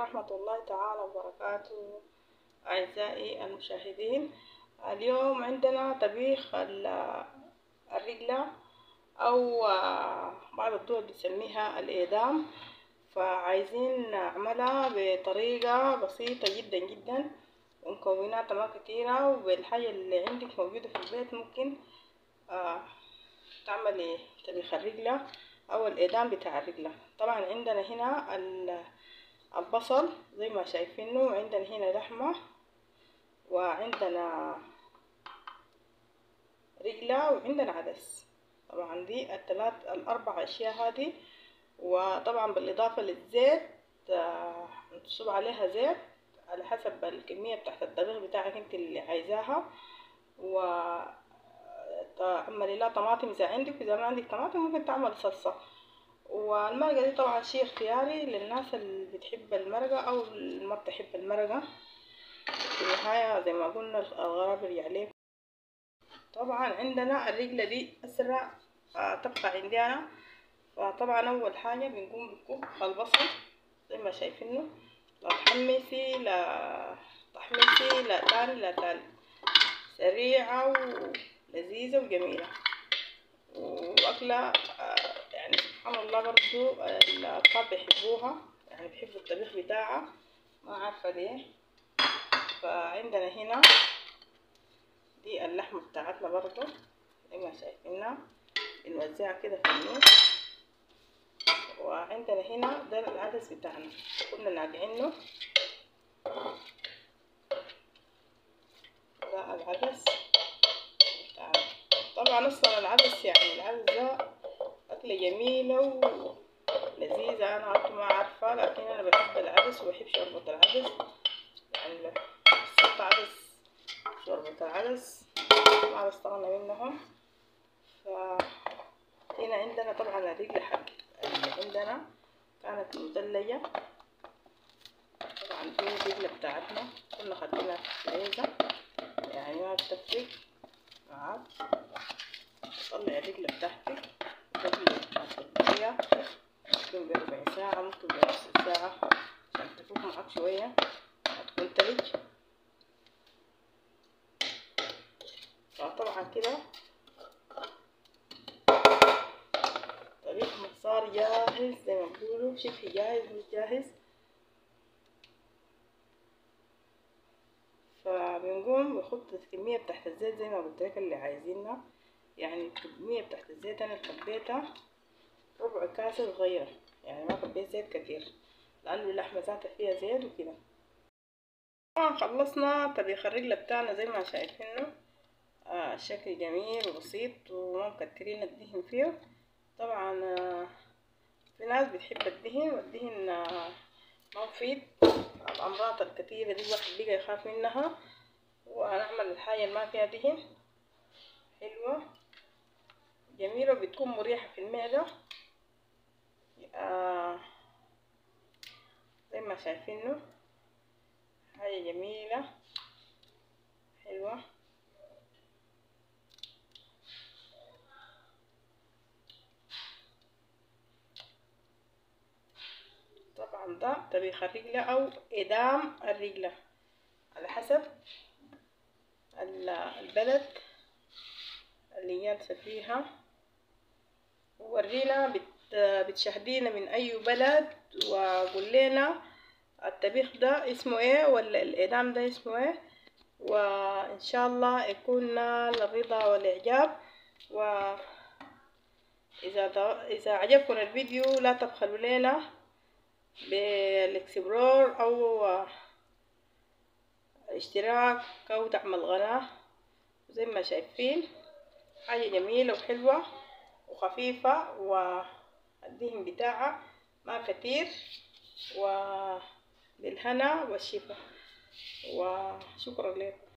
ورحمة الله تعالى وبركاته. أعزائي المشاهدين، اليوم عندنا طبيخ الرجلة أو بعض الدول بتسميها الإيدام. فعايزين نعملها بطريقة بسيطة جدا جدا ومكوناتها ما كتيرة، وبالحاجة اللي عندك موجودة في البيت ممكن تعملي طبيخ الرجلة أو الإيدام بتاع الرجلة. طبعا عندنا هنا البصل زي ما شايفينه، وعندنا هنا لحمة، وعندنا رجلة، وعندنا عدس. طبعا دي الأربع أشياء هذه، وطبعا بالإضافة للزيت نصب عليها زيت على حسب الكمية بتاعت الطبيخ بتاعك انت اللي عايزاها، وتعملي لها طماطم إذا عندك، وإذا ما عندك طماطم ممكن تعمل صلصة. والمرقة دي طبعا شيء اختياري للناس اللي بتحب المرقة أو اللي ما بتحب المرقة. في النهاية زي ما قلنا الغراب يرجع عليكم. طبعا عندنا الرجلة دي أسرع تبقى عندي أنا. فطبعا أول حاجة بنقوم بنكب البصل زي ما شايفينه، لا تحمسي لا تحمسي لا تاني لا تالي، سريعة ولذيذة وجميلة وأكلة يعني سبحان الله. برضو الأطفال بيحبوها، يعني بيحبوا الطبيخ بتاعها، ما عارفة ليه. فعندنا هنا دي اللحمة بتاعتنا برضو زي ما شايفينها، بنوزعها كده في النص. وعندنا هنا ده العدس بتاعنا كنا ناقعينه، ده العدس بتاعنا. طبعا اصلا العدس يعني العدس ده أكلة جميلة ولذيذة، أنا عارفة ما عارفة، لكن أنا بحب العدس وبحب شوربة العدس. يعني صرت عدس، شوربة العدس ما بستغنى منهم. فهنا عندنا طبعا الرجل حق اللي عندنا كانت مدلجة. طبعا دي الرجلة بتاعتنا كنا خدناها في الفريزر، يعني ما بتفرق معاك. طلعي الرجلة بتاعتك وتغليها ممكن بربع ساعة، ممكن بنص ساعة، عشان تفوق معاك شوية هتكون تلج. فطبعا كده طبيخنا صار جاهز زي ما بيقولوا، شبه جاهز مش جاهز. فبنقوم بنحط الكمية بتاعت الزيت زي ما قلت لك اللي عايزينها. يعني الكمية بتاعت الزيت أنا كبيتها ربع كاسة صغيرة، يعني ما كبيت زيت كتير لأنه اللحمة ذاتها فيها زيت وكده. طبعا خلصنا طبيخ الرجلة بتاعنا زي ما شايفينه، الشكل جميل وبسيط وما مكترين الدهن فيه. طبعا في ناس بتحب الدهن، والدهن ما مفيد. الأمراض الكتيرة دي الواحد بيجي يخاف منها، ونعمل الحاجة اللي ما فيها دهن حلوة جميلة وبتكون مريحة في المعدة. زي ما شايفينه حاجة جميلة حلوة. طبعا ده طبيخ الرجلة أو إدام الرجلة على حسب البلد اللي جالسة فيها. ورينا بتشاهدينا من أي بلد، وقول لنا الطبيخ ده اسمه ايه ولا الإدام ده اسمه ايه، وإن شاء الله يكون نال الرضا والإعجاب. إذا عجبكم الفيديو لا تبخلوا لنا بالاكسبلور أو الاشتراك أو دعم القناة. زي ما شايفين حاجة جميلة وحلوة وخفيفة، والدهن بتاعها ما كتير، وبالهنا والشفا، وشكرا لكم.